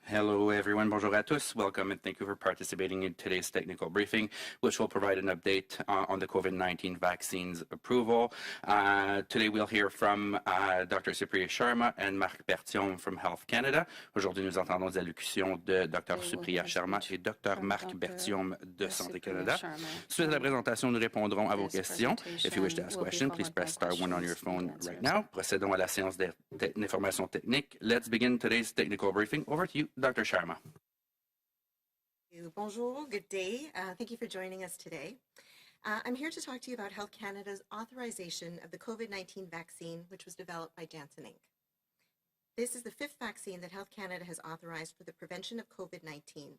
Hello, everyone. Bonjour à tous. Welcome and thank you for participating in today's technical briefing, which will provide an update on the COVID-19 vaccines approval. Today, we'll hear from Dr. Supriya Sharma and Marc Berthiaume from Health Canada. Aujourd'hui, nous entendons des allocutions de Dr. Supriya Sharma et Dr. Marc Berthiaume de Santé Canada. Suite à la présentation, nous répondrons à vos questions. If you wish to ask a question, please press star 1 on your phone right now. Procédons à la séance d'information technique. Let's begin today's technical briefing. Over to you, Dr. Sharma. Bonjour, good day. Thank you for joining us today. I'm here to talk to you about Health Canada's authorization of the COVID-19 vaccine, which was developed by Janssen Inc. This is the 5th vaccine that Health Canada has authorized for the prevention of COVID-19.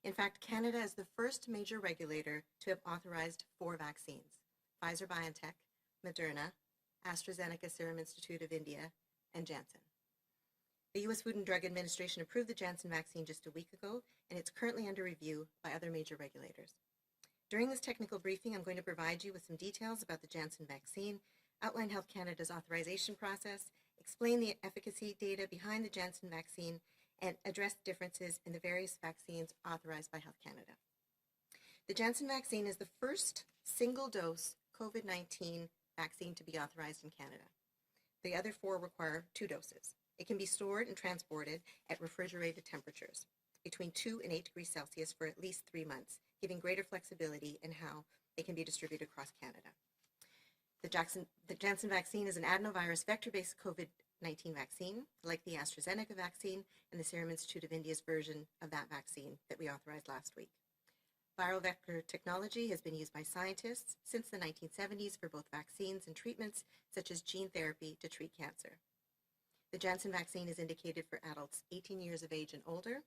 In fact, Canada is the first major regulator to have authorized 4 vaccines: Pfizer-BioNTech, Moderna, AstraZeneca Serum Institute of India, and Janssen. The U.S. Food and Drug Administration approved the Janssen vaccine just a week ago, and it's currently under review by other major regulators. During this technical briefing, I'm going to provide you with some details about the Janssen vaccine, outline Health Canada's authorization process, explain the efficacy data behind the Janssen vaccine, and address differences in the various vaccines authorized by Health Canada. The Janssen vaccine is the first single-dose COVID-19 vaccine to be authorized in Canada. The other 4 require 2 doses. It can be stored and transported at refrigerated temperatures between 2 and 8 degrees Celsius for at least 3 months, giving greater flexibility in how it can be distributed across Canada. The Janssen vaccine is an adenovirus vector-based COVID-19 vaccine, like the AstraZeneca vaccine and the Serum Institute of India's version of that vaccine that we authorized last week. Viral vector technology has been used by scientists since the 1970s for both vaccines and treatments, such as gene therapy to treat cancer. The Janssen vaccine is indicated for adults 18 years of age and older.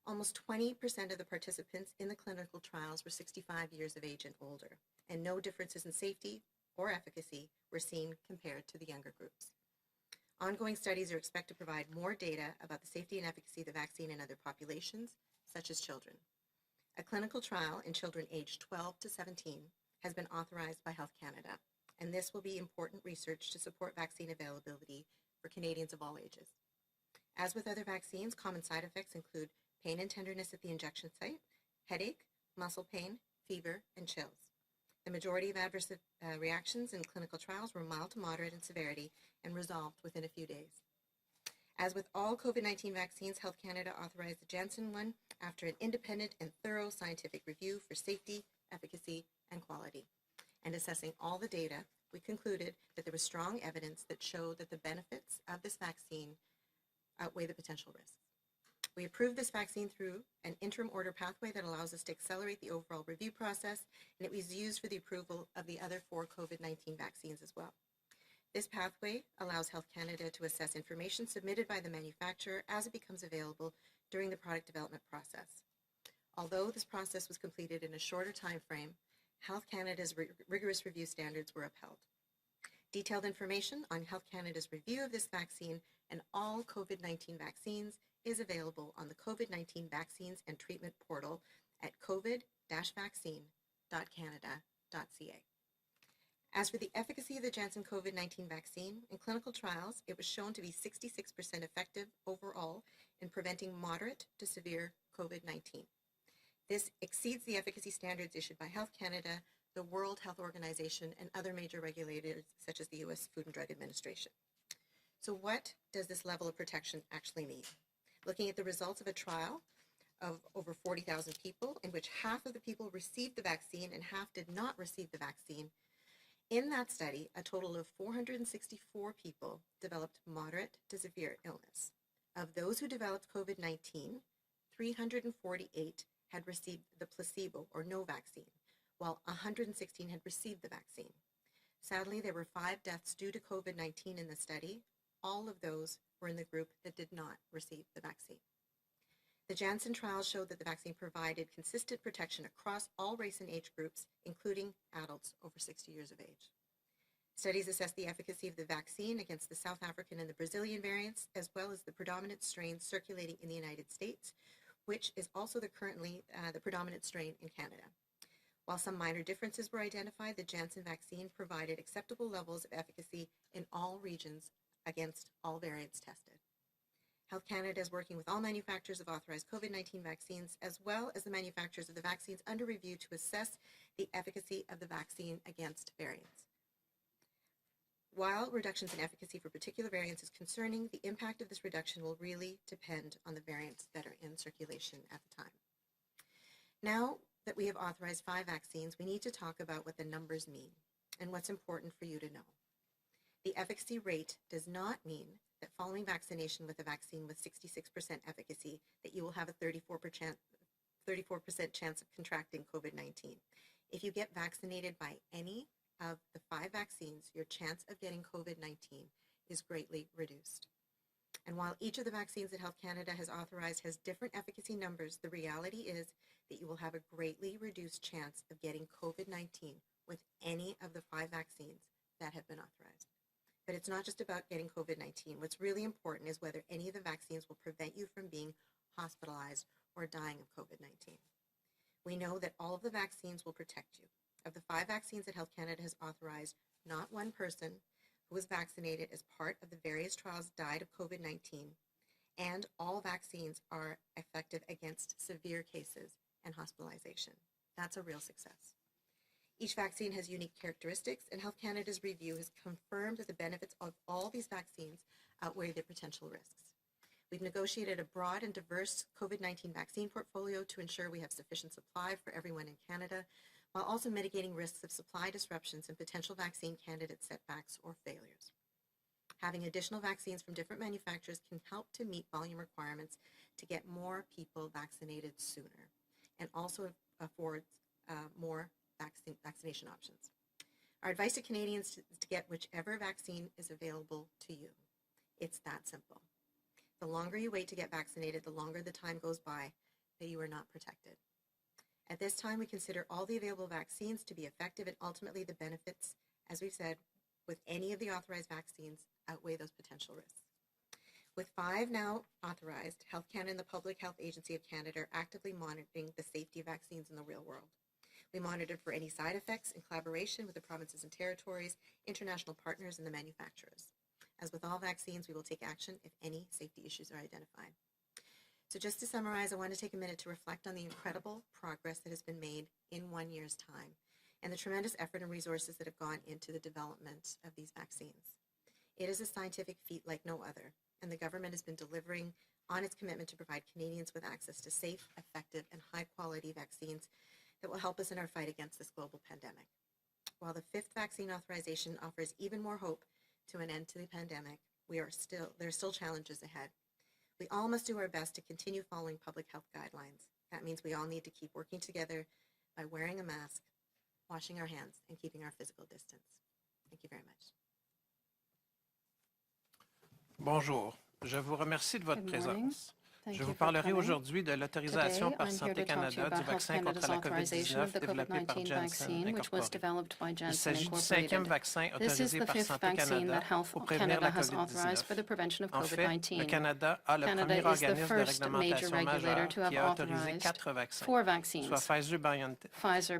Almost 20% of the participants in the clinical trials were 65 years of age and older, and no differences in safety or efficacy were seen compared to the younger groups. Ongoing studies are expected to provide more data about the safety and efficacy of the vaccine in other populations, such as children. A clinical trial in children aged 12 to 17 has been authorized by Health Canada, and this will be important research to support vaccine availability for Canadians of all ages. As with other vaccines, common side effects include pain and tenderness at the injection site, headache, muscle pain, fever, and chills. The majority of adverse reactions in clinical trials were mild to moderate in severity and resolved within a few days. As with all COVID-19 vaccines, Health Canada authorized the Janssen one after an independent and thorough scientific review for safety, efficacy, and quality. And assessing all the data, we concluded that there was strong evidence that showed that the benefits of this vaccine outweigh the potential risks. We approved this vaccine through an interim order pathway that allows us to accelerate the overall review process, and it was used for the approval of the other 4 COVID-19 vaccines as well. This pathway allows Health Canada to assess information submitted by the manufacturer as it becomes available during the product development process. Although this process was completed in a shorter time frame, Health Canada's rigorous review standards were upheld. Detailed information on Health Canada's review of this vaccine and all COVID-19 vaccines is available on the COVID-19 Vaccines and Treatment portal at covid-vaccine.canada.ca. As for the efficacy of the Janssen COVID-19 vaccine, in clinical trials, it was shown to be 66% effective overall in preventing moderate to severe COVID-19. This exceeds the efficacy standards issued by Health Canada, the World Health Organization, and other major regulators such as the U.S. Food and Drug Administration. So what does this level of protection actually mean? Looking at the results of a trial of over 40,000 people, in which half of the people received the vaccine and half did not receive the vaccine, in that study, a total of 464 people developed moderate to severe illness. Of those who developed COVID-19, 348 had received the placebo or no vaccine, while 116 had received the vaccine. Sadly, there were 5 deaths due to COVID-19 in the study. All of those were in the group that did not receive the vaccine. The Janssen trial showed that the vaccine provided consistent protection across all race and age groups, including adults over 60 years of age. Studies assessed the efficacy of the vaccine against the South African and the Brazilian variants, as well as the predominant strains circulating in the United States, which is also currently the predominant strain in Canada. While some minor differences were identified, the Janssen vaccine provided acceptable levels of efficacy in all regions against all variants tested. Health Canada is working with all manufacturers of authorized COVID-19 vaccines, as well as the manufacturers of the vaccines under review to assess the efficacy of the vaccine against variants. While reductions in efficacy for particular variants is concerning, the impact of this reduction will really depend on the variants that are in circulation at the time. Now that we have authorized 5 vaccines, we need to talk about what the numbers mean and what's important for you to know. The efficacy rate does not mean that following vaccination with a vaccine with 66% efficacy, that you will have a 34% chance of contracting COVID-19. If you get vaccinated by any of the 5 vaccines, your chance of getting COVID-19 is greatly reduced. And while each of the vaccines that Health Canada has authorized has different efficacy numbers, the reality is that you will have a greatly reduced chance of getting COVID-19 with any of the 5 vaccines that have been authorized. But it's not just about getting COVID-19. What's really important is whether any of the vaccines will prevent you from being hospitalized or dying of COVID-19. We know that all of the vaccines will protect you. Of the 5 vaccines that Health Canada has authorized, not one person who was vaccinated as part of the various trials died of COVID-19, and all vaccines are effective against severe cases and hospitalization. That's a real success. Each vaccine has unique characteristics, and Health Canada's review has confirmed that the benefits of all these vaccines outweigh their potential risks. We've negotiated a broad and diverse COVID-19 vaccine portfolio to ensure we have sufficient supply for everyone in Canada, while also mitigating risks of supply disruptions and potential vaccine candidate setbacks or failures. Having additional vaccines from different manufacturers can help to meet volume requirements to get more people vaccinated sooner, and also affords more vaccination options. Our advice to Canadians is to get whichever vaccine is available to you. It's that simple. The longer you wait to get vaccinated, the longer the time goes by that you are not protected. At this time, we consider all the available vaccines to be effective, and ultimately the benefits, as we've said, with any of the authorized vaccines outweigh those potential risks. With 5 now authorized, Health Canada and the Public Health Agency of Canada are actively monitoring the safety of vaccines in the real world. We monitor for any side effects in collaboration with the provinces and territories, international partners, and the manufacturers. As with all vaccines, we will take action if any safety issues are identified. So just to summarize, I want to take a minute to reflect on the incredible progress that has been made in 1 year's time and the tremendous effort and resources that have gone into the development of these vaccines. It is a scientific feat like no other, and the government has been delivering on its commitment to provide Canadians with access to safe, effective, and high-quality vaccines that will help us in our fight against this global pandemic. While the 5th vaccine authorization offers even more hope to an end to the pandemic, there are still challenges ahead. We all must do our best to continue following public health guidelines. That means we all need to keep working together by wearing a mask, washing our hands, and keeping our physical distance. Thank you very much. Bonjour, je vous remercie de votre présence. Je vous parlerai aujourd'hui de l'autorisation par Santé Canada du vaccin contre la COVID-19 développé par Janssen Incorporé. Il s'agit du 5e vaccin autorisé par Santé Canada pour prévenir la COVID-19. En fait, le Canada a le premier organisme de réglementation majeur qui a autorisé 4 vaccins, soit Pfizer-BioNTech,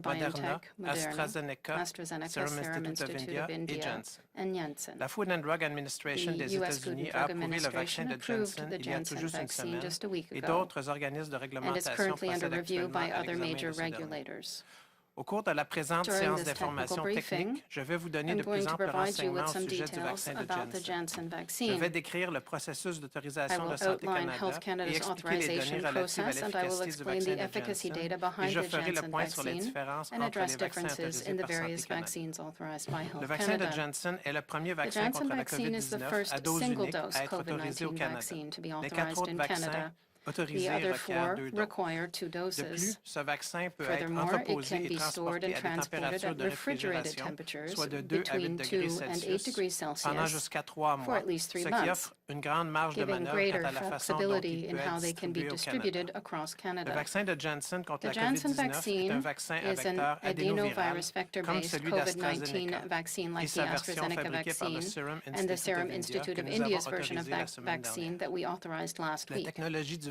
Moderna, AstraZeneca, Serum Institute of India et Janssen. La Food and Drug Administration des États-Unis a approuvé le vaccin de Janssen il y a tout juste une semaine, et d'autres organismes de réglementation procèdent actuellement à l'examen de ce dernier. Au cours de la présente séance d'information technique, je vais vous donner de plus amples renseignements au sujet du vaccin de Janssen. Je vais décrire le processus d'autorisation de Santé Canada et expliquer les données relatives à l'efficacité du vaccin de Janssen, et je ferai le point sur les différences entre les vaccins autorisés par Santé Canada. Le vaccin de Janssen est le premier vaccin contre la COVID-19 à dose unique à être autorisé au Canada. Les 4 autres vaccins autorisé requiert 2 doses. De plus, ce vaccin peut être entreposé et transporté à des températures de réfrigération, soit de 2 à 8 degrés Celsius, pendant jusqu'à 3 mois, ce qui offre une grande marge de manœuvre quant à la façon dont il peut être distribué au Canada. Le vaccin de Janssen contre la COVID-19 est un vaccin à vecteur adénoviral, comme celui d'AstraZeneca, et sa version fabriquée par le Serum Institute of India que nous avons autorisé la semaine dernière. La technologie du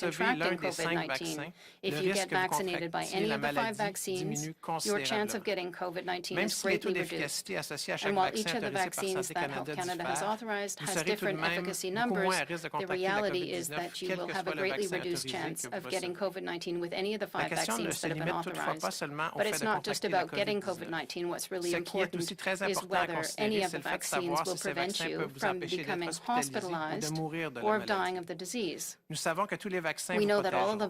recevez l'un contracting des 5 vaccins, COVID-19. le If you risque get que vous vaccinated by contractiez any la of the 5 maladie vaccines, diminue your chance of considérablement. getting COVID-19 Même is si les taux greatly reduced. d'efficacité associés à chaque And while vaccin each of the autorisé par vaccines Santé that Canada Health Canada has diffèrent, authorized vous has serez tout de different même efficacy beaucoup numbers, moins à risque de the contracter la reality is COVID-19, that you quel will que have a soit le greatly vaccin reduced autorisé chance que vous of getting recevez. COVID-19 with any of the La 5 question ne vaccines se that have been limite toutefois pas authorized. seulement au But fait it's de not just contracter la about getting COVID-19. COVID-19. What's really Ce qui est important aussi très is important à whether considérer, any of c'est the le fait de vaccines savoir will si ces prevent vaccins you peuvent vous from empêcher d'être becoming hospitalisé ou de hospitalized mourir de or la of dying maladie. of the disease. Nous savons que tous les vaccins We vous know that all of the protégeront.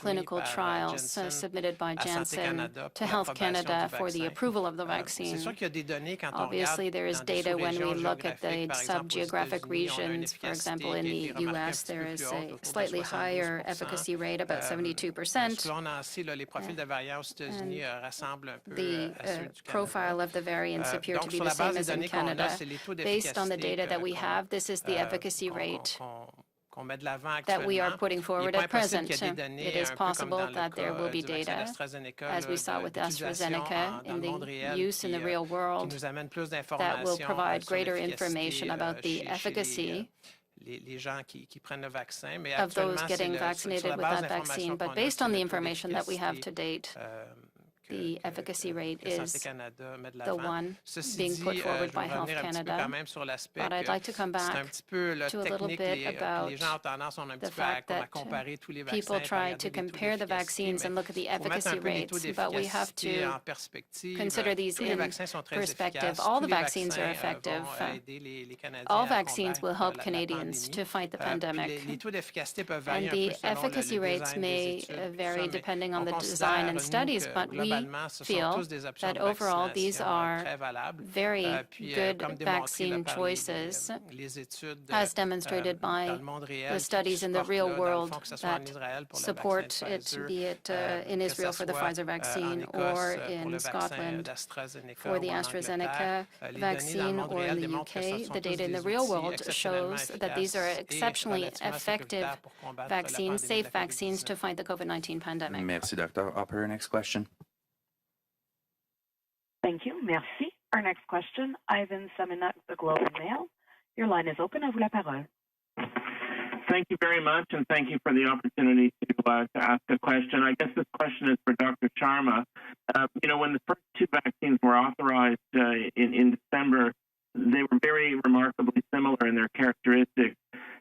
clinical trials submitted by Janssen to Health Canada for the approval of the vaccine. Obviously, there is data when we look at the sub-geographic regions. For example, in the U.S., there is a slightly higher efficacy rate, about 72%. The profile of the variants appear to be the same as in Canada. Based on the data that we have, this is the efficacy rate that we are putting forward at present. It is possible that there will be data, as we saw with AstraZeneca, in the use in the real world that will provide greater information about the efficacy of those getting vaccinated with that vaccine. But based on the information that we have to date, the efficacy rate is the one being put forward by Health Canada. But I'd like to come back to a little bit about the fact that people try to compare the vaccines and look at the efficacy rates, but we have to consider these in perspective. All the vaccines are effective. All vaccines will help Canadians to fight the pandemic. And the efficacy rates may vary depending on the design and studies, but we feel that overall these are very good vaccine choices, as demonstrated by the studies in the real world that support it, be it in Israel for the Pfizer vaccine or in Scotland for the AstraZeneca vaccine or in the UK. The data in the real world shows that these are exceptionally effective vaccines, safe vaccines to fight the COVID-19 pandemic. Merci, Doctor. Operator, next question. Thank you. Merci. Our next question, Ivan Seminak, the Globe and Mail. Your line is open. À vous la parole. Thank you very much, and thank you for the opportunity to ask a question. I guess this question is for Dr. Sharma. When the first two vaccines were authorized in December, they were very remarkably similar in their characteristics.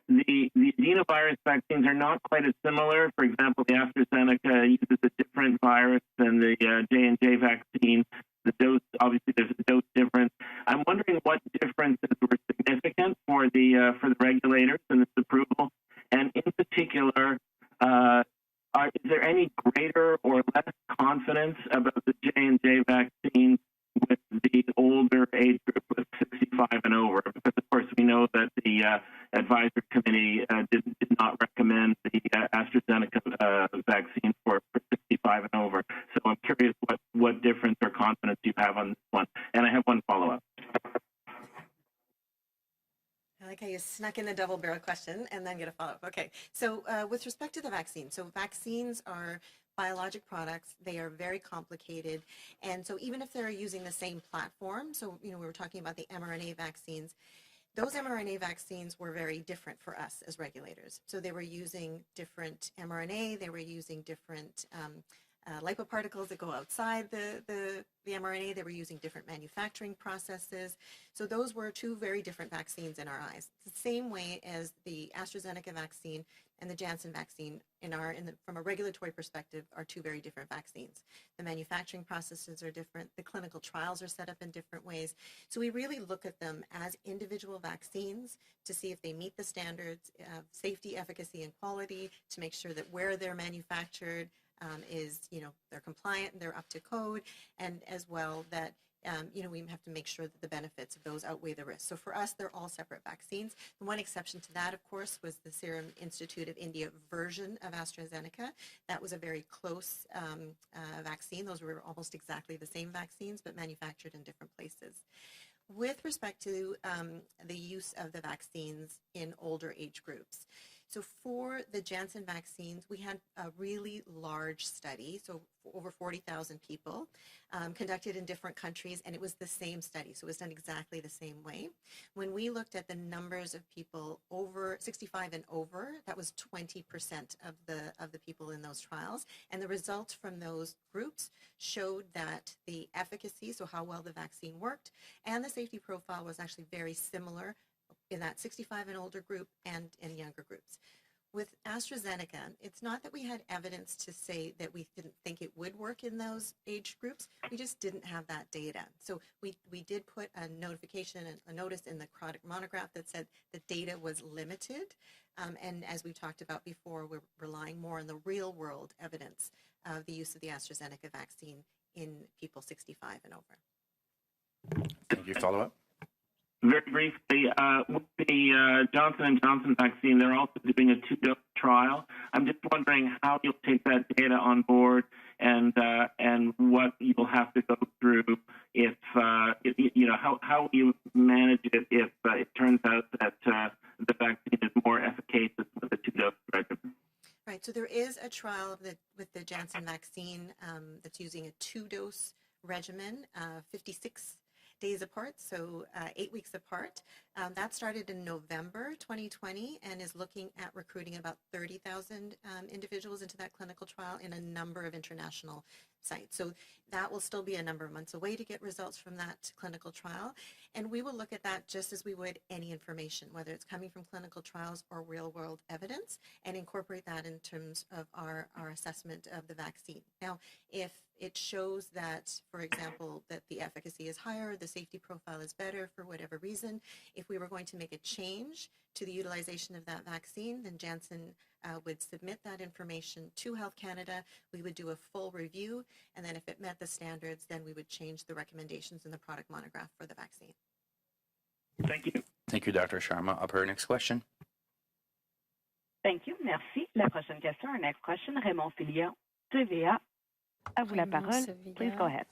The adenovirus vaccines are not quite as similar. For example, the AstraZeneca uses a different virus than the J&J vaccine. The dose, obviously, there's a dose difference. I'm wondering what differences were significant for the regulators in this approval, and in particular, is there any greater or less confidence about the J&J vaccine with the older age group of 65 and over? Because, of course, we know that the advisory committee did not recommend the AstraZeneca vaccine for 65 and over. So I'm curious what difference or confidence you have on this one. And I have one follow-up. I like how you snuck in the double barrel question and then get a follow-up. Okay, so with respect to the vaccine, so vaccines are biologic products. They are very complicated. And so even if they're using the same platform, so, we were talking about the mRNA vaccines, those mRNA vaccines were very different for us as regulators. So they were using different mRNA, they were using different lipoparticles that go outside the mRNA, they were using different manufacturing processes. So those were two very different vaccines in our eyes. It's the same way as the AstraZeneca vaccine and the Janssen vaccine from a regulatory perspective are two very different vaccines. The manufacturing processes are different, the clinical trials are set up in different ways. So we really look at them as individual vaccines to see if they meet the standards of safety, efficacy, and quality, to make sure that where they're manufactured is, they're compliant and they're up to code, and as well that we have to make sure that the benefits of those outweigh the risks. So for us, they're all separate vaccines. The one exception to that, of course, was the Serum Institute of India version of AstraZeneca. That was a very close vaccine. Those were almost exactly the same vaccines, but manufactured in different places. With respect to the use of the vaccines in older age groups, so for the Janssen vaccines, we had a really large study, so over 40,000 people conducted in different countries, and it was the same study, so it was done exactly the same way. When we looked at the numbers of people over 65 and over, that was 20% of the people in those trials, and the results from those groups showed that the efficacy, so how well the vaccine worked, and the safety profile was actually very similar in that 65 and older group and in younger groups. With AstraZeneca, it's not that we had evidence to say that we didn't think it would work in those age groups. We just didn't have that data. So we did put a notification, a notice in the product monograph that said the data was limited. And as we talked about before, we're relying more on the real world evidence of the use of the AstraZeneca vaccine in people 65 and over. Thank you. Follow-up? Very briefly, with the Johnson & Johnson vaccine, they're also doing a 2-dose trial. I'm just wondering how you'll take that data on board and what you'll have to go through if, how you manage it if it turns out that the vaccine is more efficacious with Right, so there is a trial with the Janssen vaccine that's using a 2-dose regimen, 56 days apart, so 8 weeks apart. That started in November 2020 and is looking at recruiting about 30,000 individuals into that clinical trial in a number of international sites. So that will still be a number of months away to get results from that clinical trial. And we will look at that just as we would any information, whether it's coming from clinical trials or real-world evidence, and incorporate that in terms of our assessment of the vaccine. Now, if it shows that, for example, that the efficacy is higher, the safety profile is better for whatever reason, if we were going to make a change to the utilization of that vaccine, then Janssen would submit that information to Health Canada. We would do a full review, and then if it met the standards, then we would change the recommendations in the product monograph for the vaccine. Thank you. Thank you, Dr. Sharma. Up her next question. Thank you. Merci. La prochaine question, our next question, Raymond Fillion, TVA. À vous la parole. Please go ahead.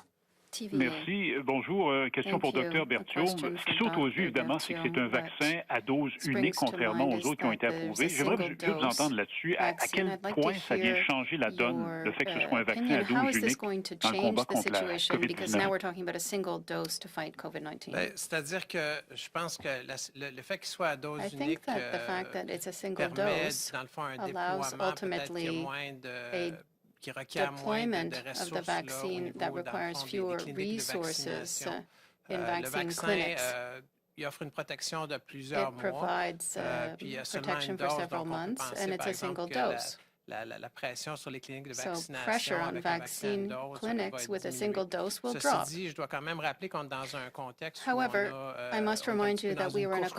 Merci. Bonjour. Question pour Dr. Berthiaume. Ce qui saute aux yeux, évidemment, c'est que c'est un vaccin à dose unique, contrairement aux autres qui ont été approuvés. J'aimerais juste vous entendre là-dessus. À quel point ça vient changer la donne, le fait que ce soit un vaccin à dose unique dans le combat contre la COVID-19? C'est-à-dire que je pense que le fait qu'il soit à dose unique permet, dans le fond, un déploiement peut-être qui est moins de... qui requiert moins de ressources of the vaccine that requires fewer resources in vaccine clinics. Il offre une protection de plusieurs mois. It provides protection for several months, and it's a single dose. La pression sur les cliniques de So vaccination pressure on avec un vaccin vaccine dose clinics with a single dose will Ceci drop. dit, je dois quand même rappeler qu'on est dans un contexte However, où I must remind you that we are in a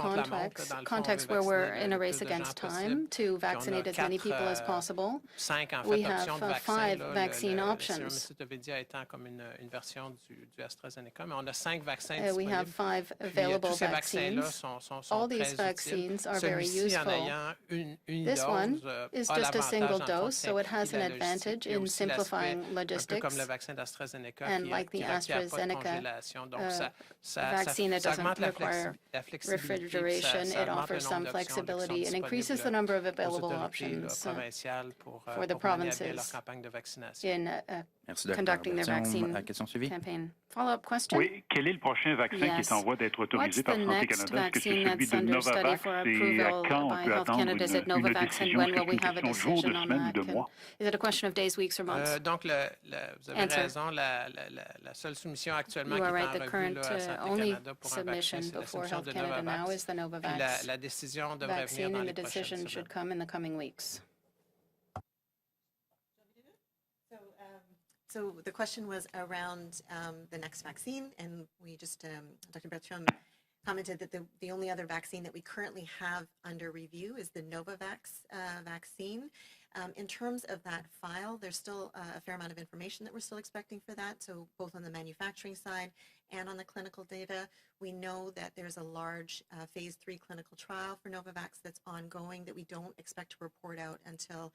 context where we're in a race against time to vaccinate as many people as possible. 5 en We fait, have options de vaccins. 5 Là, vaccine le options. sérum Novavax étant comme une version du AstraZeneca, mais on a 5 vaccins We disponibles. have 5 Puis, available tous ces vaccins-là vaccines. sont All très these utiles. vaccines are very Celui-ci, en useful. ayant une This one dose, is a just a l'avantage, single dans le fond, de dose, so it has an simplifier la advantage logistique. Il y a in aussi l'aspect simplifying un peu logistics. comme le vaccin d'AstraZeneca And qui like the requiert pas de AstraZeneca congélation. Donc, vaccine that ça doesn't augmente require la flexibilité, refrigeration, ça it augmente offers le some nombre d'options qui sont flexibility and increases the disponibles number of aux available autorités options provinciales pour for the mener à bien leur provinces campagne de vaccination. in Merci, Dr. conducting their Berthiaume. vaccine Question suivie. campaign. Follow-up question? Oui. Quel est le prochain vaccin qui est en voie d'être autorisé What's par the Santé next Canada? Est-ce que c'est vaccine celui that's de under study Novavax? for Et à approval quand on by peut Health attendre Canada? Is it une Novavax, and décision? when Est-ce will que we c'est une have a question de jours, de decision on semaines ou that? de mois? Is it a question of days, weeks, or months? Donc, vous avez Answer. raison, la seule soumission actuellement You qui are est right. en The revue current là, à Santé only Canada pour un vaccin, submission c'est la before soumission Health de Canada now Novavax. is the Puis Novavax la décision devrait venir vaccine, dans and les the prochaines decision semaines. should come in the coming weeks. So the question was around the next vaccine, and we just, Dr. Berthiaume commented that the only other vaccine that we currently have under review is the Novavax vaccine. In terms of that file, there's still a fair amount of information that we're still expecting for that. So both on the manufacturing side and on the clinical data, we know that there's a large phase 3 clinical trial for Novavax that's ongoing that we don't expect to report out until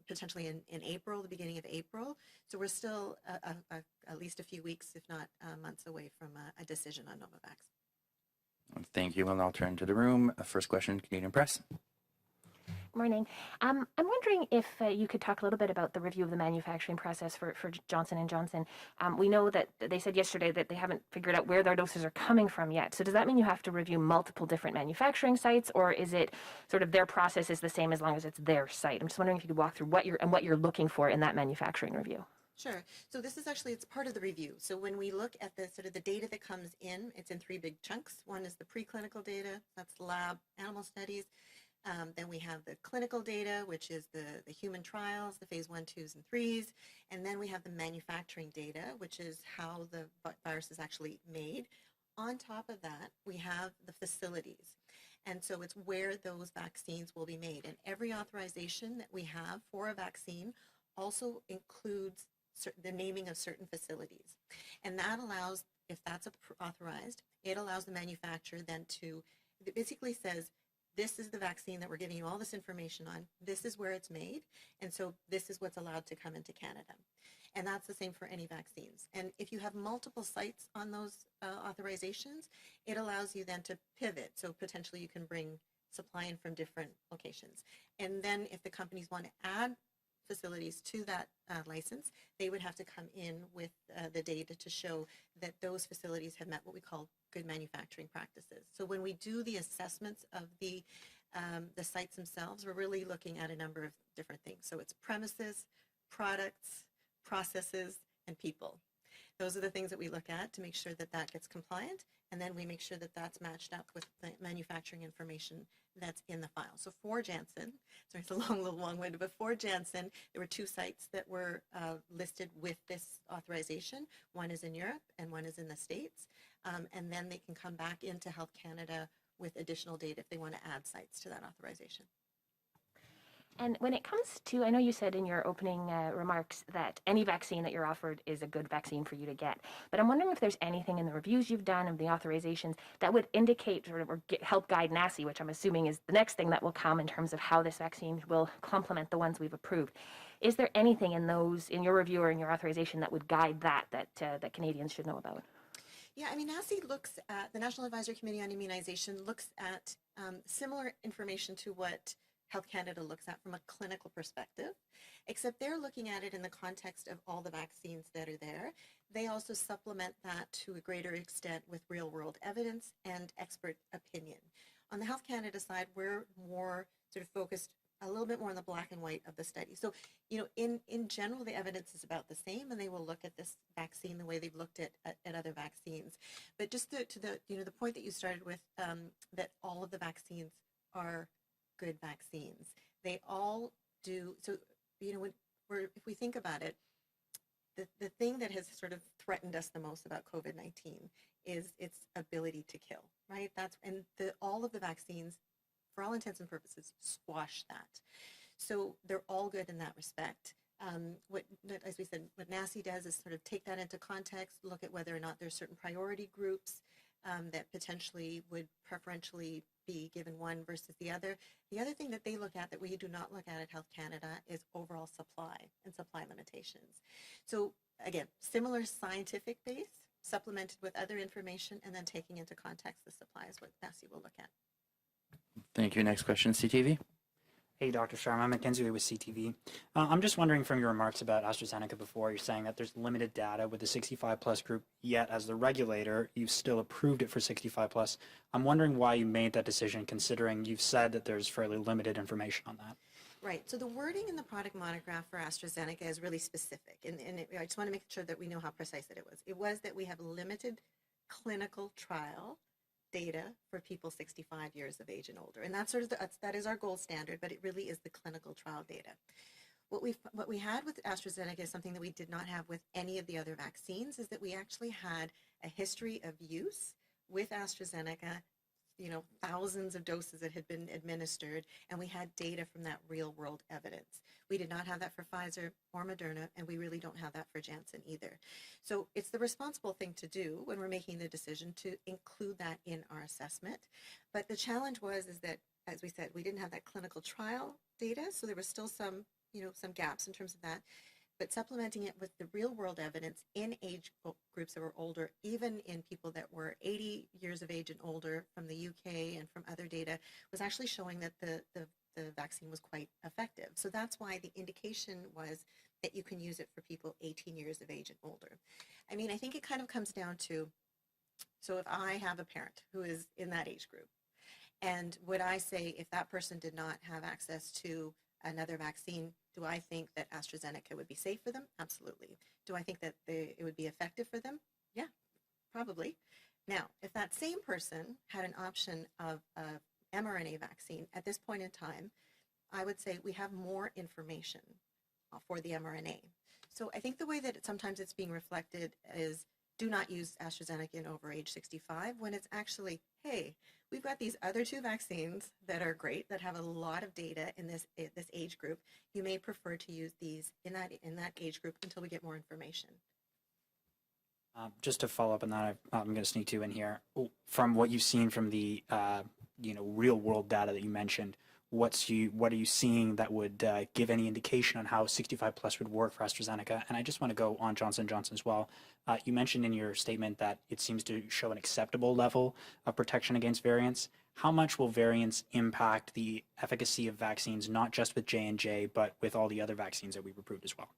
potentially in April, the beginning of April. So we're still at least a few weeks, if not months away from a decision on Novavax. Thank you. We'll now turn to the room. First question, Canadian Press. Morning. I'm wondering if you could talk a little bit about the review of the manufacturing process for Johnson & Johnson. We know that they said yesterday that they haven't figured out where their doses are coming from yet. So does that mean you have to review multiple different manufacturing sites, or is it sort of their process is the same as long as it's their site? I'm just wondering if you could walk through what you're looking for in that manufacturing review. Sure. So this is actually, it's part of the review. So when we look at the sort of the data that comes in, it's in 3 big chunks. One is the preclinical data, that's lab animal studies. Then we have the clinical data, which is the human trials, the phase 1, 2s, and 3s. And then we have the manufacturing data, which is how the virus is actually made. On top of that, we have the facilities. And so it's where those vaccines will be made. And every authorization that we have for a vaccine also includes the naming of certain facilities. And that allows, if that's authorized, it allows the manufacturer then to, it basically says, this is the vaccine that we're giving you all this information on. This is where it's made. And so this is what's allowed to come into Canada. And that's the same for any vaccines. And if you have multiple sites on those authorizations, it allows you then to pivot. So potentially you can bring supply in from different locations. And then if the companies want to add facilities to that license, they would have to come in with the data to show that those facilities have met what we call good manufacturing practices. So when we do the assessments of the sites themselves, we're really looking at a number of different things. So it's premises, products, processes, and people. Those are the things that we look at to make sure that that gets compliant, and then we make sure that that's matched up with the manufacturing information that's in the file. So for Janssen, sorry, it's a long-winded, but for Janssen, there were 2 sites that were listed with this authorization. One is in Europe and one is in the States. And then they can come back into Health Canada with additional data if they want to add sites to that authorization. And when it comes to, I know you said in your opening remarks that any vaccine that you're offered is a good vaccine for you to get, but I'm wondering if there's anything in the reviews you've done of the authorizations that would indicate or help guide NACI, which I'm assuming is the next thing that will come in terms of how this vaccine will complement the ones we've approved. Is there anything in those, in your review or in your authorization, that would guide that Canadians should know about? Yeah, I mean, NACI looks at, the National Advisory Committee on Immunization looks at similar information to what Health Canada looks at from a clinical perspective, except they're looking at it in the context of all the vaccines that are there. They also supplement that to a greater extent with real-world evidence and expert opinion. On the Health Canada side, we're more sort of focused a little bit more on the black and white of the study. So, you know, in general, the evidence is about the same, and they will look at this vaccine the way they've looked at other vaccines. But just to the, you know, the point that you started with, that all of the vaccines are good vaccines. They all do. So, you know, if we think about it, the thing that has sort of threatened us the most about COVID-19 is its ability to kill, right? All of the vaccines, for all intents and purposes, squash that. So they're all good in that respect. As we said, what NACI does is sort of take that into context, look at whether or not there's certain priority groups that potentially would preferentially be given one versus the other. The other thing that they look at that we do not look at Health Canada is overall supply and supply limitations. So again, similar scientific base supplemented with other information and then taking into context the supply is what NACI will look at. Thank you. Next question, CTV. Hey, Dr. Sharma, I'm Mackenzie with CTV. I'm just wondering from your remarks about AstraZeneca before, you're saying that there's limited data with the 65 plus group, yet as the regulator, you've still approved it for 65 plus. I'm wondering why you made that decision, considering you've said that there's fairly limited information on that. Right. So the wording in the product monograph for AstraZeneca is really specific. I just want to make sure that we know how precise it was. It was that we have limited clinical trial data for people 65 years of age and older. And that's sort of that is our gold standard, but it really is the clinical trial data. What we had with AstraZeneca is something that we did not have with any of the other vaccines, is that we actually had a history of use with AstraZeneca, you know, thousands of doses that had been administered, and we had data from that real world evidence. We did not have that for Pfizer or Moderna, and we really don't have that for Janssen either. So it's the responsible thing to do when we're making the decision to include that in our assessment. But the challenge is that, as we said, we didn't have that clinical trial data, so there was still some gaps in terms of that. But supplementing it with the real world evidence in age groups that were older, even in people that were 80 years of age and older from the UK and from other data, was actually showing that the vaccine was quite effective. So that's why the indication was that you can use it for people 18 years of age and older. I mean, I think it kind of comes down to, so if I have a parent who is in that age group, and would I say if that person did not have access to another vaccine, do I think that AstraZeneca would be safe for them? Absolutely. Do I think that it would be effective for them? Yeah, probably. Now, if that same person had an option of a mRNA vaccine at this point in time, I would say we have more information for the mRNA. So I think the way that sometimes it's being reflected is do not use AstraZeneca in over age 65, when it's actually, hey, we've got these other 2 vaccines that are great, that have a lot of data in this age group. You may prefer to use these in that age group until we get more information. Just to follow up on that, I'm going to sneak 2 in here. From what you've seen from the real world data that you mentioned, what are you seeing that would give any indication on how 65 plus would work for AstraZeneca? And I just want to go on Johnson & Johnson as well. You mentioned in your statement that it seems to show an acceptable level of protection against variants. how much will variants impact the efficacy of vaccines, not just with J&J, but with all the other vaccines that we've approved as well?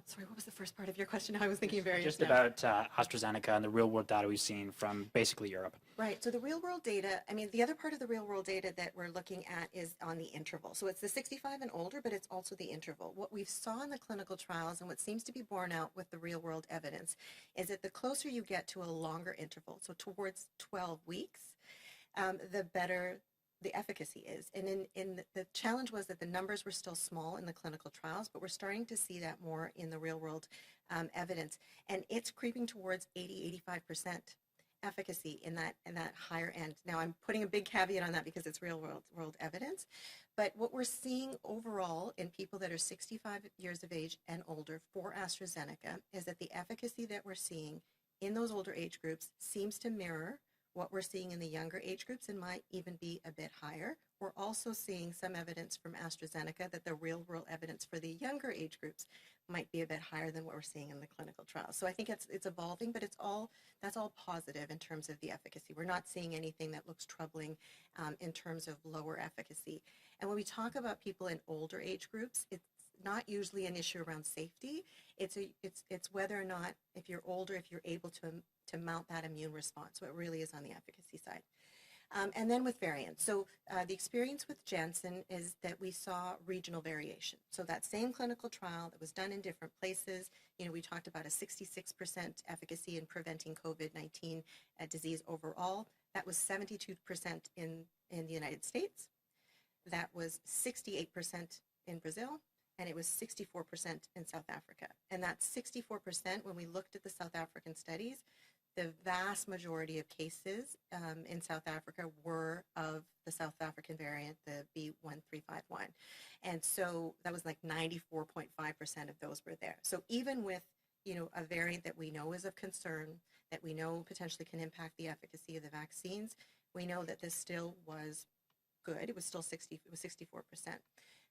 Sorry, what was the first part of your question? I was thinking variants. Just about AstraZeneca and the real-world data we've seen from basically Europe. Right. So the real-world data, I mean, the other part of the real-world data that we're looking at is on the interval. So it's the 65 and older, but it's also the interval. What we saw in the clinical trials and what seems to be borne out with the real-world evidence is that the closer you get to a longer interval, so towards 12 weeks, the better the efficacy is. And the challenge was that the numbers were still small in the clinical trials, but we're starting to see that more in the real world evidence. And it's creeping towards 80-85% efficacy in that higher end. Now, I'm putting a big caveat on that because it's real world evidence. But what we're seeing overall in people that are 65 years of age and older for AstraZeneca is that the efficacy that we're seeing in those older age groups seems to mirror what we're seeing in the younger age groups and might even be a bit higher. We're also seeing some evidence from AstraZeneca that the real world evidence for the younger age groups might be a bit higher than what we're seeing in the clinical trials. So I think it's evolving, but that's all positive in terms of the efficacy. We're not seeing anything that looks troubling in terms of lower efficacy. And when we talk about people in older age groups, it's not usually an issue around safety. It's whether or not, if you're older, if you're able to mount that immune response. So it really is on the efficacy side. And then with variants. So the experience with Janssen is that we saw regional variation. So that same clinical trial that was done in different places, we talked about a 66% efficacy in preventing COVID-19 disease overall. That was 72% in the United States. That was 68% in Brazil. And it was 64% in South Africa. And that 64%, when we looked at the South African studies, the vast majority of cases in South Africa were of the South African variant, the B1351. And so that was like 94.5% of those were there. So even with, a variant that we know is of concern, that we know potentially can impact the efficacy of the vaccines, we know that this still was good. It was still 64%.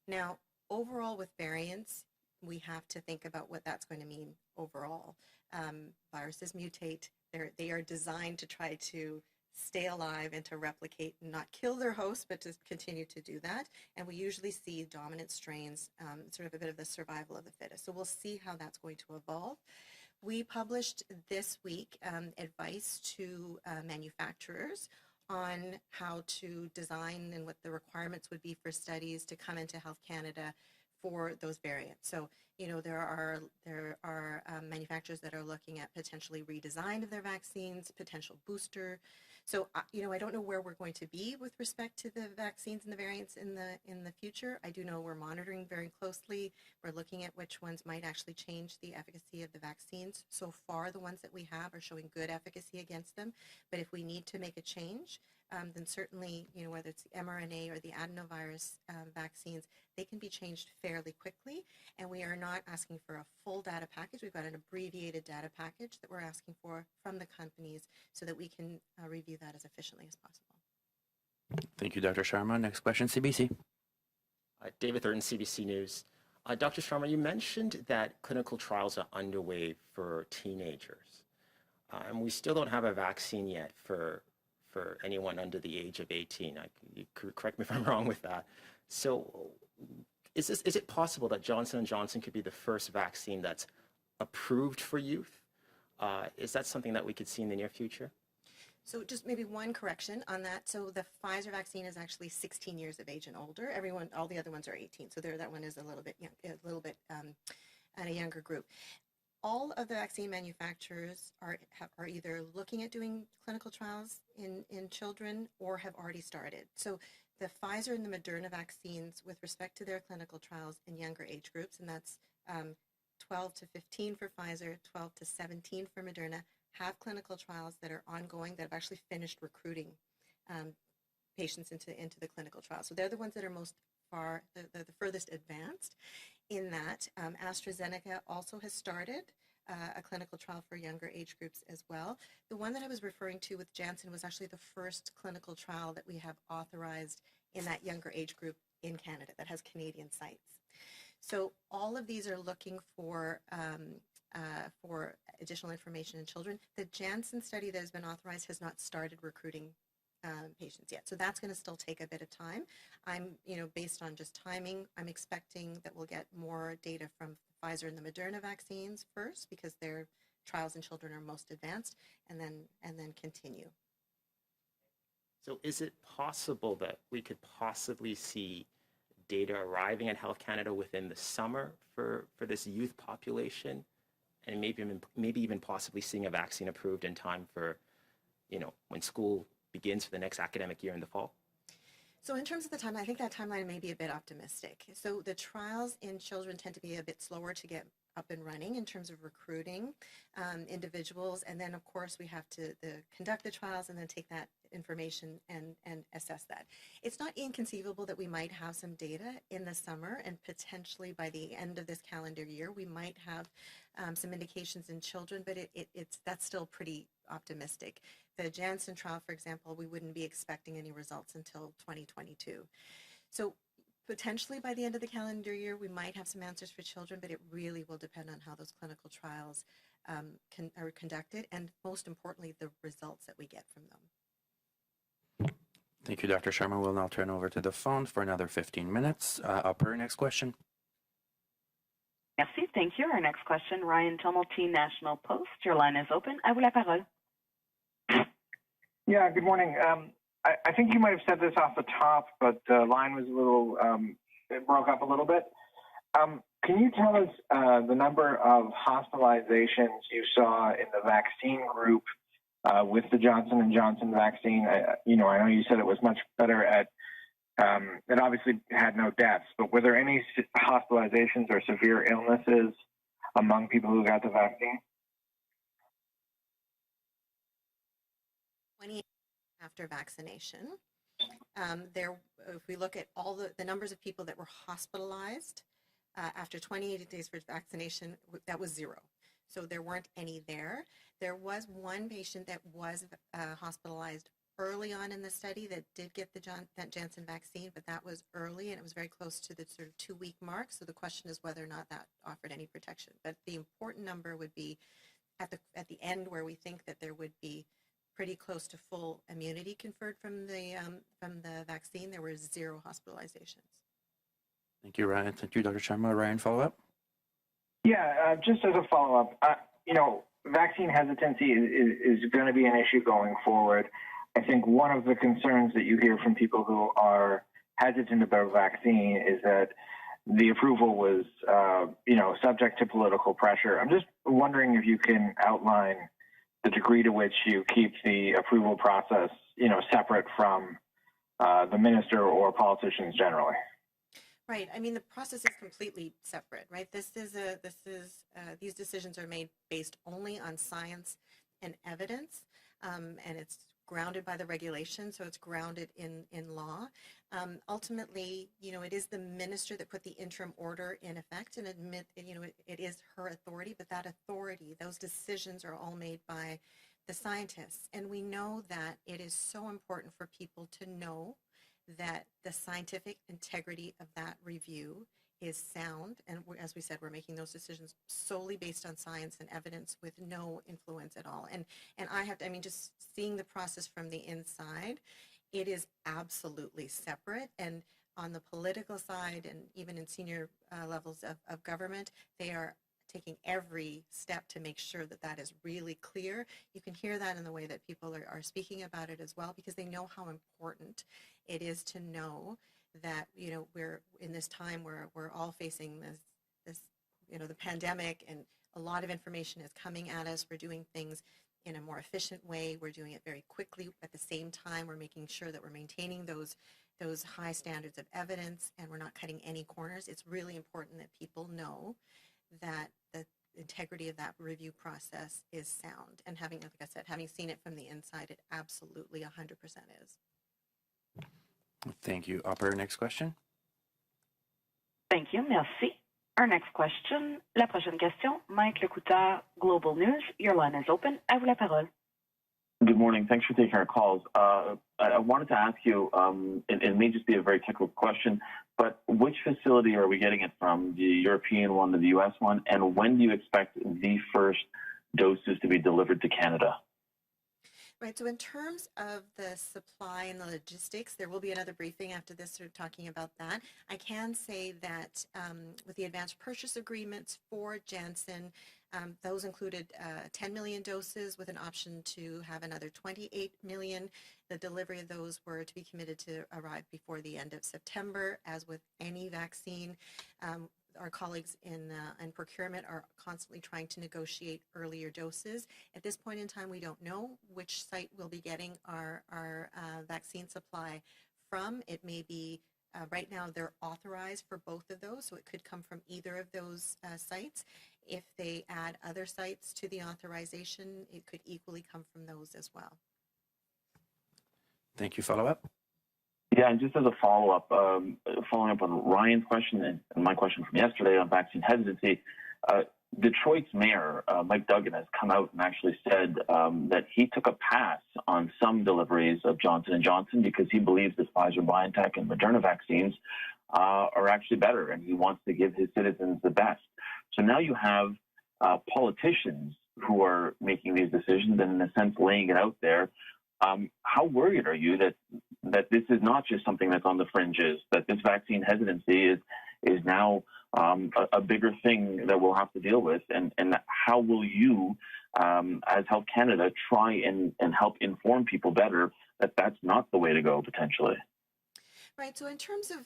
Now, overall with variants, we have to think about what that's going to mean overall. Viruses mutate. They are designed to try to stay alive and to replicate and not kill their host, but to continue to do that. And we usually see dominant strains, sort of a bit of the survival of the fittest. So we'll see how that's going to evolve. We published this week advice to manufacturers on how to design and what the requirements would be for studies to come into Health Canada for those variants. So, there are manufacturers that are looking at potentially redesign of their vaccines, potential booster. So, I don't know where we're going to be with respect to the vaccines and the variants in the future. I do know we're monitoring very closely. We're looking at which ones might actually change the efficacy of the vaccines. So far, the ones that we have are showing good efficacy against them. But if we need to make a change, then certainly, whether it's the mRNA or the adenovirus vaccines, they can be changed fairly quickly. And we are not asking for a full data package. We've got an abbreviated data package that we're asking for from the companies so that we can review that as efficiently as possible. Thank you, Dr. Sharma. Next question, CBC. David Thurton, CBC News. Dr. Sharma, you mentioned that clinical trials are underway for teenagers. And we still don't have a vaccine yet for anyone under the age of 18. You could correct me if I'm wrong with that. So is it possible that Johnson & Johnson could be the first vaccine that's approved for youth? Is that something that we could see in the near future? So just maybe one correction on that. So the Pfizer vaccine is actually 16 years of age and older. All the other ones are 18. So that one is a little bit at a younger group. All of the vaccine manufacturers are either looking at doing clinical trials in children or have already started. So the Pfizer and the Moderna vaccines, with respect to their clinical trials in younger age groups, and that's 12 to 15 for Pfizer, 12 to 17 for Moderna, have clinical trials that are ongoing that have actually finished recruiting patients into the clinical trial. So they're the ones that are the furthest advanced in that. AstraZeneca also has started a clinical trial for younger age groups as well. The one that I was referring to with Janssen was actually the first clinical trial that we have authorized in that younger age group in Canada that has Canadian sites. So all of these are looking for additional information in children. The Janssen study that has been authorized has not started recruiting patients yet. So that's going to still take a bit of time. I'm, based on just timing, I'm expecting that we'll get more data from Pfizer and the Moderna vaccines first because their trials in children are most advanced, and then continue. So is it possible that we could possibly see data arriving at Health Canada within the summer for this youth population, and maybe even possibly seeing a vaccine approved in time for, when school begins for the next academic year in the fall? So in terms of the timeline, I think that timeline may be a bit optimistic. So the trials in children tend to be a bit slower to get up and running in terms of recruiting individuals. And then, of course, we have to conduct the trials and then take that information and assess that. It's not inconceivable that we might have some data in the summer, and potentially by the end of this calendar year, we might have some indications in children, but that's still pretty optimistic. The Janssen trial, for example, we wouldn't be expecting any results until 2022. So potentially by the end of the calendar year, we might have some answers for children, but it really will depend on how those clinical trials are conducted, and most importantly, the results that we get from them. Thank you, Dr. Sharma. We'll now turn over to the phone for another 15 minutes. Operator, next question. Merci. Thank you. Our next question, Ryan Tumulty, National Post. Your line is open. À vous la parole. Yeah, good morning. I think you might have said this off the top, but the line was a little, it broke up a little bit. Can you tell us the number of hospitalizations you saw in the vaccine group with the Johnson & Johnson vaccine? I know you said it was much better at, it obviously had no deaths, but were there any hospitalizations or severe illnesses among people who got the vaccine? 28 after vaccination. If we look at all the numbers of people that were hospitalized after 28 days for vaccination, that was 0. So there weren't any there. There was one patient that was hospitalized early on in the study that did get that Janssen vaccine, but that was early and it was very close to the sort of 2-week mark. So the question is whether or not that offered any protection. But the important number would be at the end, where we think that there would be pretty close to full immunity conferred from the vaccine. There were 0 hospitalizations. Thank you, Ryan. Thank you, Dr. Sharma. Ryan, follow-up? Yeah, just as a follow-up, vaccine hesitancy is going to be an issue going forward. I think one of the concerns that you hear from people who are hesitant about vaccine is that the approval was, subject to political pressure. I'm just wondering if you can outline the degree to which you keep the approval process, separate from the minister or politicians generally. Right. I mean, the process is completely separate, right? These decisions are made based only on science and evidence, and it's grounded by the regulation, so it's grounded in law. Ultimately, it is the minister that put the interim order in effect, and it is her authority, but that authority, those decisions are all made by the scientists. And we know that it is so important for people to know that the scientific integrity of that review is sound. And as we said, we're making those decisions solely based on science and evidence with no influence at all. And just seeing the process from the inside, it is absolutely separate. And on the political side, and even in senior levels of government, they are taking every step to make sure that that is really clear. You can hear that in the way that people are speaking about it as well, because they know how important it is to know that, we're in this time where we're all facing this the pandemic, and a lot of information is coming at us. We're doing things in a more efficient way. We're doing it very quickly. At the same time, we're making sure that we're maintaining those high standards of evidence, and we're not cutting any corners. It's really important that people know that the integrity of that review process is sound. And having seen it from the inside, it absolutely 100% is. Thank you. Operator, next question. Thank you. Merci. Our next question, la prochaine question, Mike Lecouteur, Global News. Your line is open. À vous la parole. Good morning. Thanks for taking our calls. I wanted to ask you, it may just be a very technical question, but which facility are we getting it from, the European one, the U.S. one, and when do you expect the first doses to be delivered to Canada? Right, so in terms of the supply and the logistics, there will be another briefing after this sort of talking about that. I can say that with the advanced purchase agreements for Janssen, those included 10 million doses with an option to have another 28 million. The delivery of those were to be committed to arrive before the end of September. As with any vaccine, our colleagues in procurement are constantly trying to negotiate earlier doses. At this point in time, we don't know which site we'll be getting our vaccine supply from. It may be, right now they're authorized for both of those, so it could come from either of those sites. If they add other sites to the authorization, it could equally come from those as well. Thank you. Follow up? Yeah, and just as a follow-up, following up on Ryan's question and my question from yesterday on vaccine hesitancy, Detroit's mayor, Mike Duggan, has come out and actually said that he took a pass on some deliveries of Johnson & Johnson because he believes that Pfizer-BioNTech and Moderna vaccines are actually better, and he wants to give his citizens the best. So now you have politicians who are making these decisions and, in a sense, laying it out there. How worried are you that this is not just something that's on the fringes, that this vaccine hesitancy is now a bigger thing that we'll have to deal with? And how will you, as Health Canada, try and help inform people better that that's not the way to go, potentially? Right. So in terms of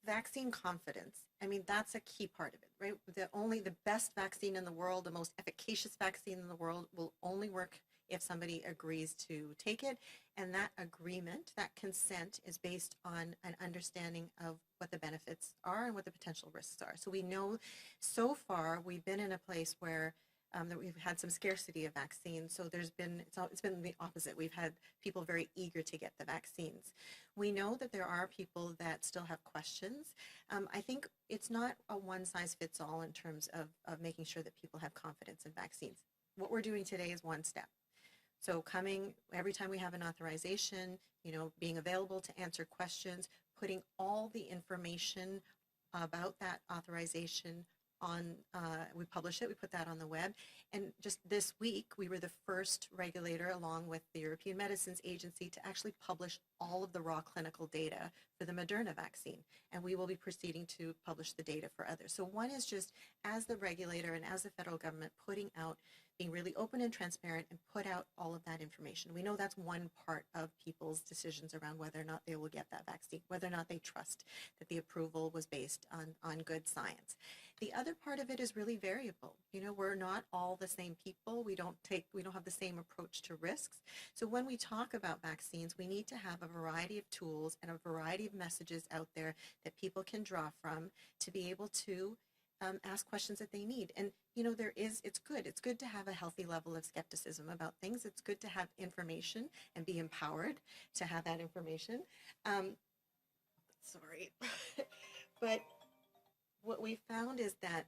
vaccine confidence, I mean, that's a key part of it, right? The best vaccine in the world, the most efficacious vaccine in the world will only work if somebody agrees to take it. And that agreement, that consent, is based on an understanding of what the benefits are and what the potential risks are. So we know so far we've been in a place where that we've had some scarcity of vaccines. So it's been the opposite. We've had people very eager to get the vaccines. We know that there are people that still have questions. I think it's not a one-size-fits-all in terms of making sure that people have confidence in vaccines. What we're doing today is one step. So every time we have an authorization, being available to answer questions, putting all the information about that authorization on, we publish it, we put that on the web. And just this week, we were the first regulator, along with the European Medicines Agency, to actually publish all of the raw clinical data for the Moderna vaccine. And we will be proceeding to publish the data for others. So one is just, as the regulator and as the federal government, being really open and transparent and put out all of that information. We know that's one part of people's decisions around whether or not they will get that vaccine, whether or not they trust that the approval was based on good science. The other part of it is really variable. We're not all the same people. We don't have the same approach to risks. So when we talk about vaccines, we need to have a variety of tools and a variety of messages out there that people can draw from to be able to ask questions that they need. And, it's good to have a healthy level of skepticism about things. It's good to have information and be empowered to have that information. Sorry. But what we found is that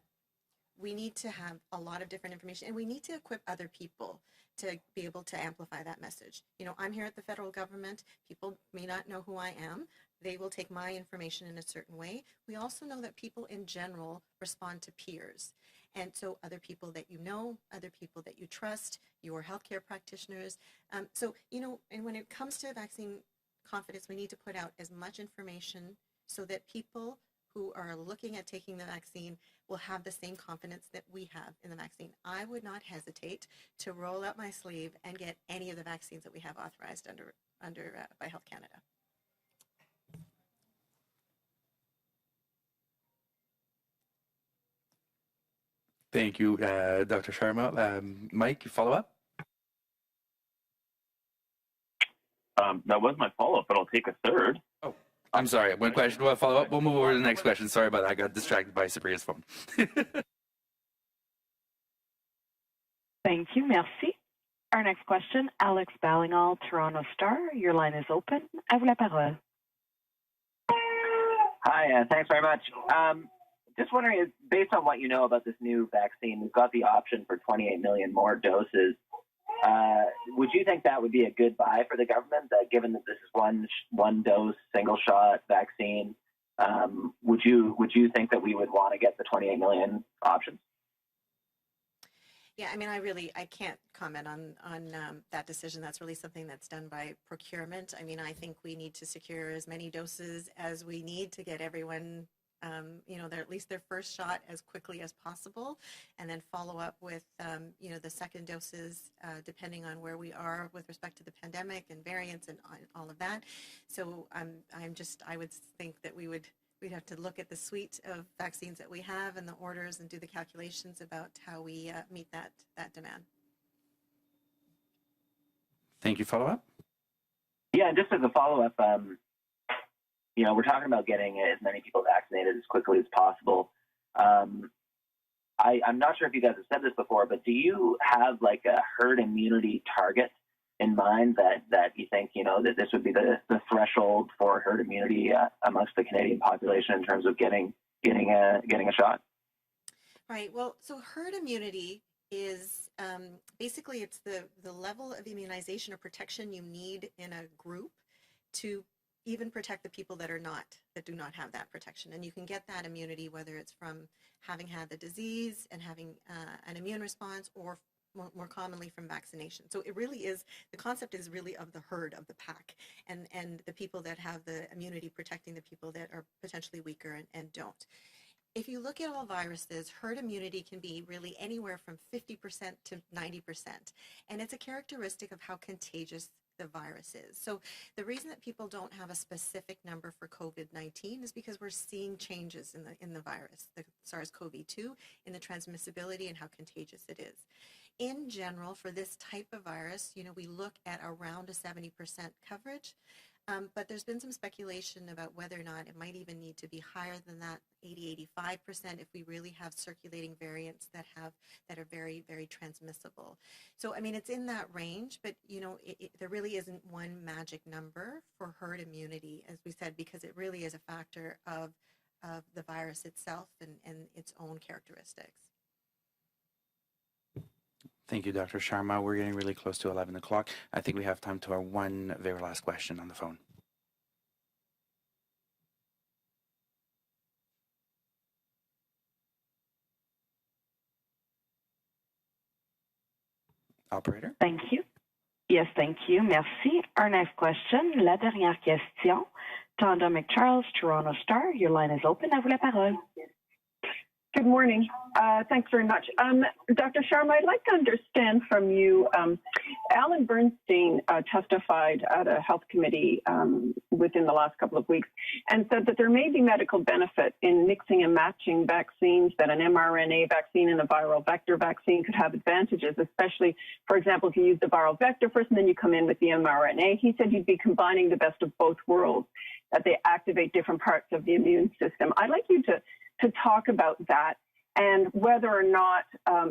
we need to have a lot of different information, and we need to equip other people to be able to amplify that message. I'm here at the federal government. People may not know who I am. They will take my information in a certain way. We also know that people in general respond to peers. And so other people that other people that you trust, your healthcare practitioners. And when it comes to vaccine confidence, we need to put out as much information so that people who are looking at taking the vaccine will have the same confidence that we have in the vaccine. I would not hesitate to roll up my sleeve and get any of the vaccines that we have authorized by Health Canada. Thank you, Dr. Sharma. Mike, follow up? That was my follow-up, but I'll take a third. Oh, I'm sorry. One question, one follow-up. We'll move over to the next question. Sorry about that. I got distracted by Sabria's phone. Thank you. Merci. Our next question, Alex Ballingall, Toronto Star. Your line is open. À vous la parole. Hi, thanks very much. Just wondering, based on what you know about this new vaccine, we've got the option for 28 million more doses. Would you think that would be a good buy for the government, given that this is one dose, single shot vaccine? Would you think that we would want to get the 28 million options? Yeah, I mean, I can't comment on that decision. That's really something that's done by procurement. I mean, I think we need to secure as many doses as we need to get everyone, at least their first shot as quickly as possible, and then follow up with, the second doses, depending on where we are with respect to the pandemic and variants and all of that. So I would think that we'd have to look at the suite of vaccines that we have and the orders and do the calculations about how we meet that demand. Thank you. Follow up? Yeah, just as a follow-up, we're talking about getting as many people vaccinated as quickly as possible. I'm not sure if you guys have said this before, but do you have like a herd immunity target in mind that you think, that this would be the threshold for herd immunity amongst the Canadian population in terms of getting a shot? Right. Well, so herd immunity is basically it's the level of immunization or protection you need in a group to even protect the people that do not have that protection. And you can get that immunity whether it's from having had the disease and having an immune response, or more commonly from vaccination. So it really is, the concept is really of the herd, of the pack, and the people that have the immunity protecting the people that are potentially weaker and don't. If you look at all viruses, herd immunity can be really anywhere from 50% to 90%. And it's a characteristic of how contagious the virus is. So the reason that people don't have a specific number for COVID-19 is because we're seeing changes in the virus, the SARS-CoV-2, in the transmissibility and how contagious it is. In general, for this type of virus, we look at around a 70% coverage, but there's been some speculation about whether or not it might even need to be higher than that, 80-85%, if we really have circulating variants that are very, very transmissible. So, I mean, it's in that range, but, there really isn't one magic number for herd immunity, as we said, because it really is a factor of the virus itself and its own characteristics. Thank you, Dr. Sharma. We're getting really close to 11 o'clock. I think we have time to our one very last question on the phone. Operator? Thank you. Yes, thank you. Merci. Our next question, la dernière question. Tonda McCharles, Toronto Star. Your line is open. À vous la parole. Good morning. Thanks very much. Dr. Sharma, I'd like to understand from you, Alan Bernstein testified at a health committee within the last couple of weeks and said that there may be medical benefit in mixing and matching vaccines, that an mRNA vaccine and a viral vector vaccine could have advantages, especially, for example, if you use the viral vector first and then you come in with the mRNA. He said you'd be combining the best of both worlds, that they activate different parts of the immune system. I'd like you to talk about that and whether or not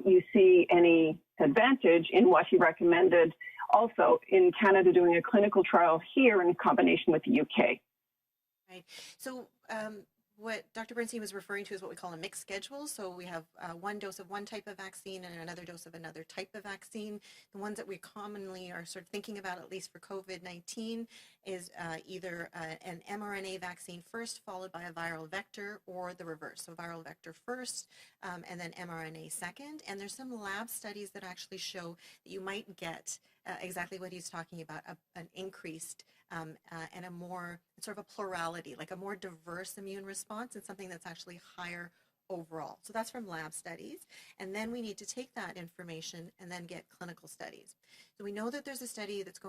you see any advantage in what he recommended also in Canada doing a clinical trial here in combination with the UK. Right. So what Dr. Bernstein was referring to is what we call a mixed schedule. So we have one dose of one type of vaccine and another dose of another type of vaccine. The ones that we commonly are sort of thinking about, at least for COVID-19, is either an mRNA vaccine first, followed by a viral vector, or the reverse. So viral vector first, and then mRNA second. And there's some lab studies that actually show that you might get exactly what he's talking about, an increased and a more sort of a plurality, like a more diverse immune response, and something that's actually higher overall. So that's from lab studies. And then we need to take that information and then get clinical studies. So we know that there's a study that's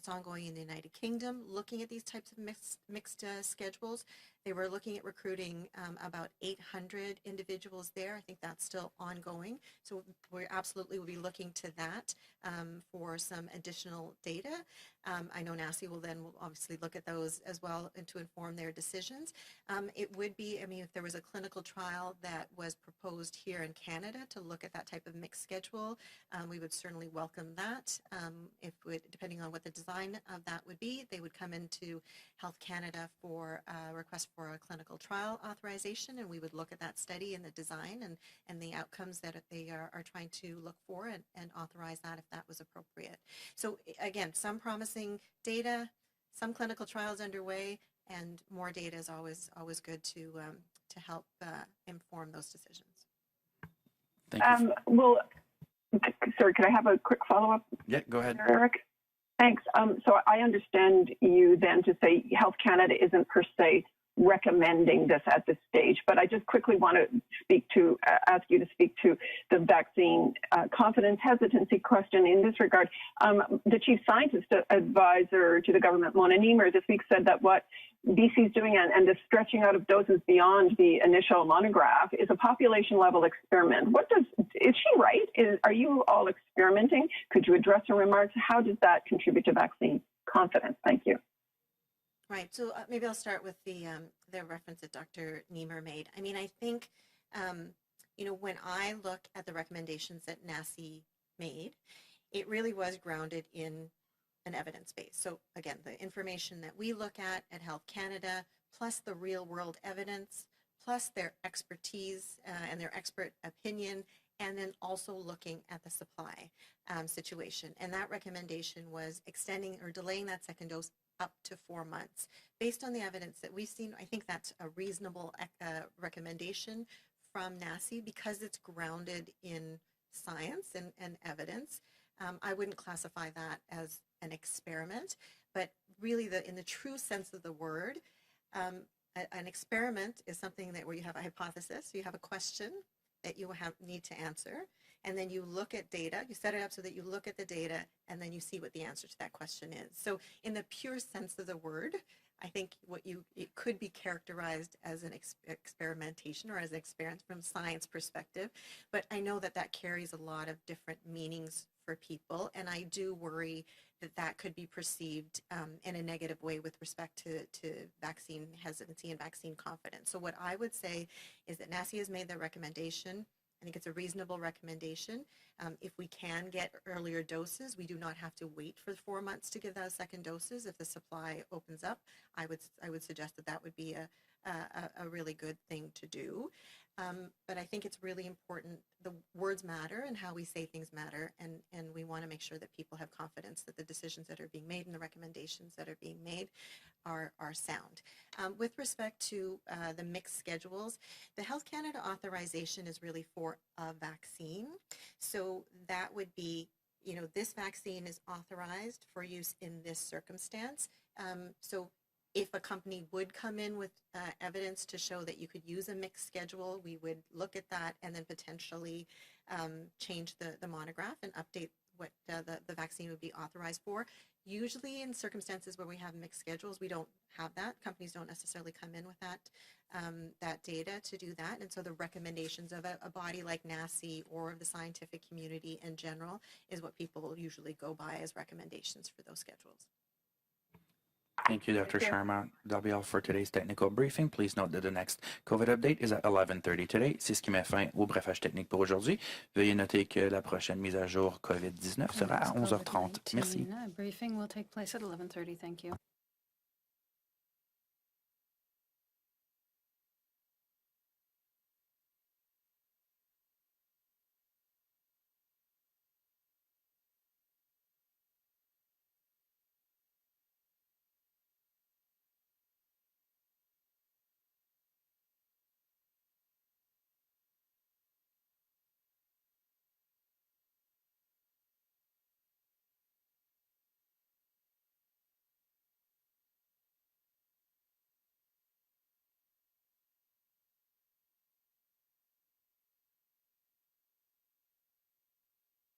ongoing in the United Kingdom looking at these types of mixed schedules. They were looking at recruiting about 800 individuals there. I think that's still ongoing. So we absolutely will be looking to that for some additional data. I know NACI will obviously look at those as well and to inform their decisions. It would be, I mean, if there was a clinical trial that was proposed here in Canada to look at that type of mixed schedule, we would certainly welcome that. Depending on what the design of that would be, they would come into Health Canada for a request for a clinical trial authorization, and we would look at that study and the design and the outcomes that they are trying to look for and authorize that if that was appropriate. So again, some promising data, some clinical trials underway, and more data is always good to help inform those decisions. Well, sorry, could I have a quick follow-up? Yeah, go ahead. Eric? Thanks. So I understand you then to say Health Canada isn't per se recommending this at this stage, but I just quickly want to ask you to speak to the vaccine confidence hesitancy question in this regard. The chief scientist advisor to the government, Mona Nemer, this week said that what BC is doing and the stretching out of doses beyond the initial monograph is a population level experiment. Is she right? Are you all experimenting? Could you address her remarks? How does that contribute to vaccine confidence? Thank you. Right. So maybe I'll start with the reference that Dr. Nemer made. I mean, I think, when I look at the recommendations that NACI made, it really was grounded in an evidence base. So again, the information that we look at Health Canada, plus the real world evidence, plus their expertise and their expert opinion, and then also looking at the supply situation. And that recommendation was extending or delaying that second dose up to 4 months. Based on the evidence that we've seen, I think that's a reasonable recommendation from NACI because it's grounded in science and evidence. I wouldn't classify that as an experiment, but really in the true sense of the word, an experiment is something where you have a hypothesis, you have a question that you need to answer, and then you look at data, you set it up so that you look at the data, and then you see what the answer to that question is. So in the pure sense of the word, I think it could be characterized as an experimentation or as an experiment from science perspective, but I know that carries a lot of different meanings for people, and I do worry that could be perceived in a negative way with respect to vaccine hesitancy and vaccine confidence. So what I would say is that NACI has made their recommendation. I think it's a reasonable recommendation. If we can get earlier doses, we do not have to wait for 4 months to give those second doses. If the supply opens up, I would suggest that would be a really good thing to do. But I think it's really important. The words matter and how we say things matter, and we want to make sure that people have confidence that the decisions that are being made and the recommendations that are being made are sound. With respect to the mixed schedules, the Health Canada authorization is really for a vaccine. So that would be, this vaccine is authorized for use in this circumstance. So if a company would come in with evidence to show that you could use a mixed schedule, we would look at that and then potentially change the monograph and update what the vaccine would be authorized for. Usually in circumstances where we have mixed schedules, we don't have that. Companies don't necessarily come in with that data to do that. And so the recommendations of a body like NACI or of the scientific community in general is what people usually go by as recommendations for those schedules. Thank you, Dr. Sharma. That'll be all for today's technical briefing. Please note that the next COVID update is at 11:30 today. C'est ce qui met fin au briefage technique pour aujourd'hui. Veuillez noter que la prochaine mise à jour COVID-19 sera à 11h30. Merci. Briefing will take place at 11:30. Thank you.